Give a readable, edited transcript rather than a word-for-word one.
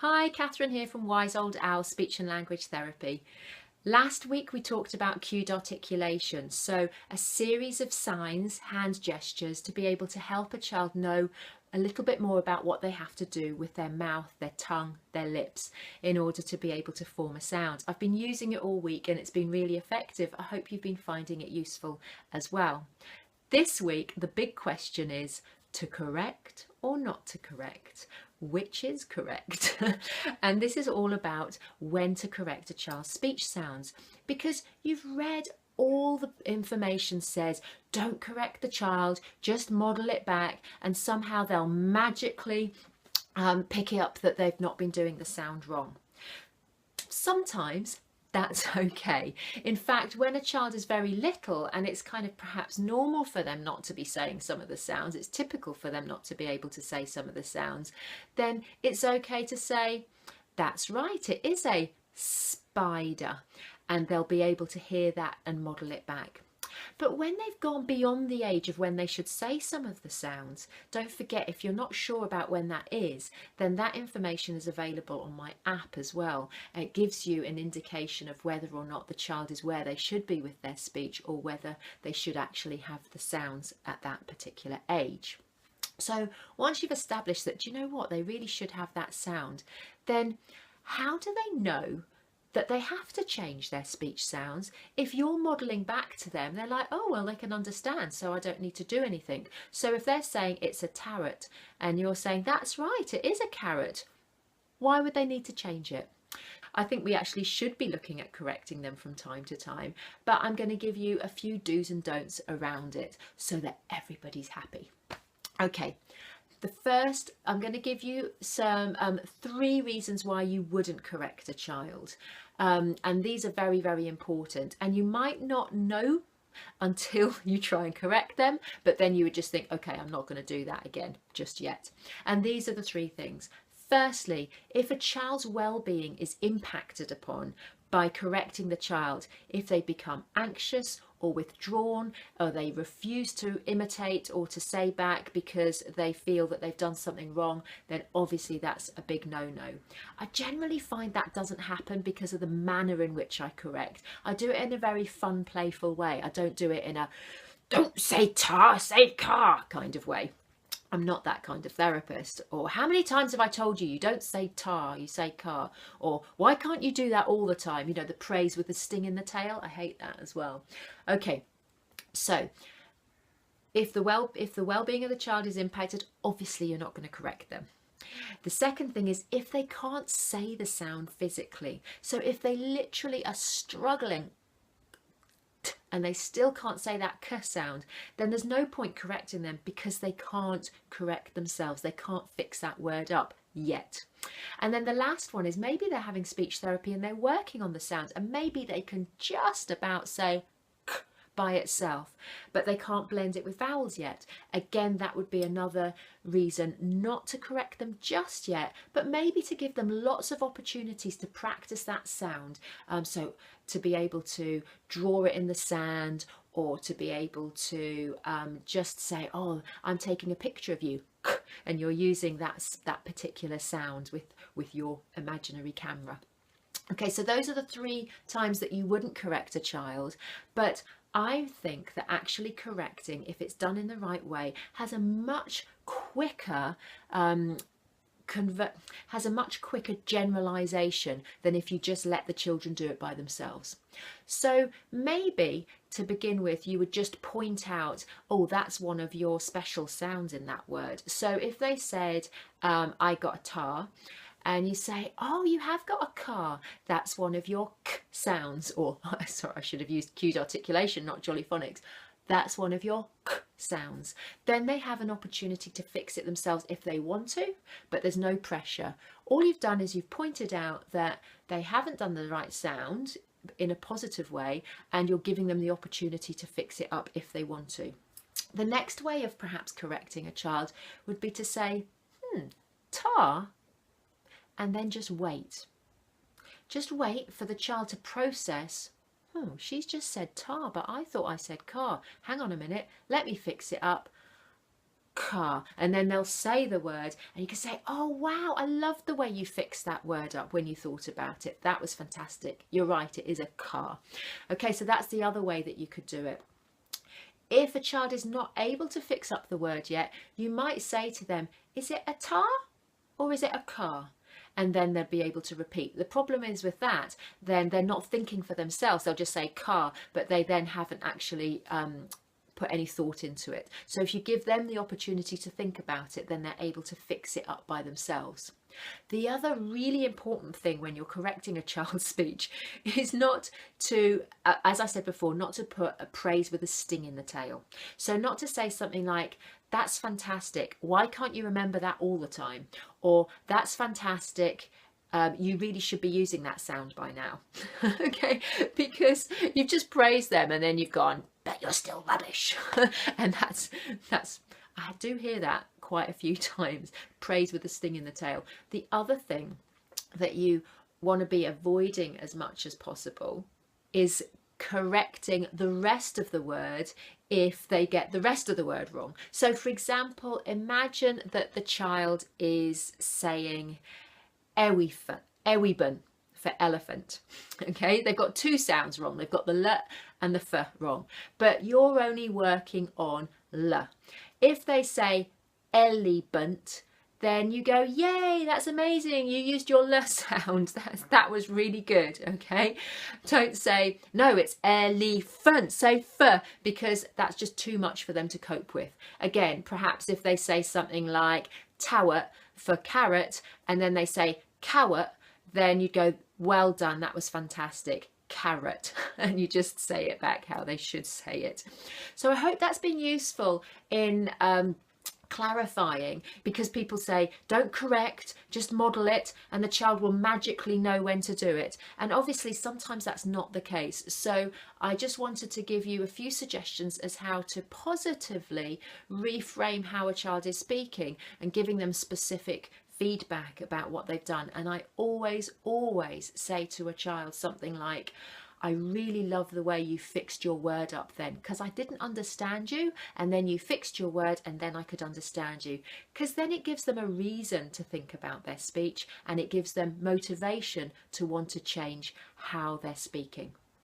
Hi, Catherine here from Wise Old Owl Speech and Language Therapy. Last week we talked about cued articulation, so a series of signs, hand gestures to be able to help a child know a little bit more about what they have to do with their mouth, their tongue, their lips in order to be able to form a sound. I've been using it all week and it's been really effective. I hope you've been finding it useful as well. This week the big question is to correct or not to correct. Which is correct? And this is all about when to correct a child's speech sounds, because you've read all the information says don't correct the child, just model it back and somehow they'll magically pick it up that they've not been doing the sound wrong. Sometimes that's okay. In fact, when a child is very little and it's kind of perhaps normal for them not to be saying some of the sounds, it's typical for them not to be able to say some of the sounds, then it's okay to say, that's right, it is a spider, and they'll be able to hear that and model it back. But when they've gone beyond the age of when they should say some of the sounds, don't forget, if you're not sure about when that is, then that information is available on my app as well. It gives you an indication of whether or not the child is where they should be with their speech or whether they should actually have the sounds at that particular age. So once you've established that, do you know what, they really should have that sound, then how do they know that they have to change their speech sounds? If you're modelling back to them, they're like, oh, well, they can understand, so I don't need to do anything. So if they're saying it's a tarot and you're saying, that's right, it is a carrot, why would they need to change it? I think we actually should be looking at correcting them from time to time, but I'm going to give you a few do's and don'ts around it so that everybody's happy. Okay. The first, I'm going to give you some 3 reasons why you wouldn't correct a child. And these are very, very important. And you might not know until you try and correct them, but then you would just think, okay, I'm not going to do that again just yet. And these are the 3 things. Firstly, if a child's well-being is impacted upon by correcting the child, if they become anxious or withdrawn, or they refuse to imitate or to say back because they feel that they've done something wrong, then obviously that's a big no-no. I generally find that doesn't happen because of the manner in which I correct. I do it in a very fun, playful way. I don't do it in a don't say tar, say car kind of way. I'm not that kind of therapist. Or how many times have I told you, you don't say tar, you say car? Or why can't you do that all the time? You know, the praise with the sting in the tail. I hate that as well. Okay, so if the well-being of the child is impacted, obviously you're not going to correct them. The second thing is if they can't say the sound physically. So if they literally are struggling and they still can't say that k sound, then there's no point correcting them because they can't correct themselves. They can't fix that word up yet. And then the last one is maybe they're having speech therapy and they're working on the sounds and maybe they can just about say k by itself, but they can't blend it with vowels yet. Again, that would be another reason not to correct them just yet, but maybe to give them lots of opportunities to practice that sound. So to be able to draw it in the sand, or to be able to just say, oh, I'm taking a picture of you, and you're using that particular sound with your imaginary camera. Okay, so those are the 3 times that you wouldn't correct a child, but I think that actually correcting, if it's done in the right way, has a much quicker generalization than if you just let the children do it by themselves. So maybe to begin with, you would just point out, oh, that's one of your special sounds in that word. So if they said, I got a tar, and you say, oh, you have got a car, that's one of your k sounds, or sorry, I should have used cued articulation, not jolly phonics. That's one of your k sounds. Then they have an opportunity to fix it themselves if they want to, but there's no pressure. All you've done is you've pointed out that they haven't done the right sound in a positive way, and you're giving them the opportunity to fix it up if they want to. The next way of perhaps correcting a child would be to say, tar, and then just wait. Just wait for the child to process, oh, she's just said tar, but I thought I said car. Hang on a minute, let me fix it up. car, and then they'll say the word and you can say, oh wow, I love the way you fixed that word up when you thought about it. That was fantastic. You're right, it is a car. Okay, so that's the other way that you could do it. If a child is not able to fix up the word yet, you might say to them, is it a tar or is it a car? And then they'll be able to repeat. The problem is with that, then they're not thinking for themselves. They'll just say car, but they then haven't actually put any thought into it. So if you give them the opportunity to think about it, then they're able to fix it up by themselves. The other really important thing when you're correcting a child's speech is not to, as I said before, not to put a praise with a sting in the tail. So not to say something like, that's fantastic, why can't you remember that all the time? Or that's fantastic, you really should be using that sound by now. Okay, because you've just praised them and then you've gone, but you're still rubbish. And that's I do hear that quite a few times, praise with a sting in the tail. The other thing that you want to be avoiding as much as possible is correcting the rest of the word if they get the rest of the word wrong. So for example, imagine that the child is saying ewibun for elephant. Okay, they've got two sounds wrong. They've got the l and the f wrong, but you're only working on l. If they say elephant, then you go, yay, that's amazing, you used your l sound, that was really good. Okay, don't say, no, it's elephant, say f, because that's just too much for them to cope with. Again, perhaps if they say something like tawet for carrot, and then they say cowet, then you go, well done, that was fantastic, carrot, and you just say it back how they should say it. So I hope that's been useful in clarifying, because people say don't correct, just model it and the child will magically know when to do it, and obviously sometimes that's not the case. So I just wanted to give you a few suggestions as how to positively reframe how a child is speaking and giving them specific feedback about what they've done. And I always say to a child something like, I really love the way you fixed your word up then, because I didn't understand you, and then you fixed your word and then I could understand you. Because then it gives them a reason to think about their speech, and it gives them motivation to want to change how they're speaking.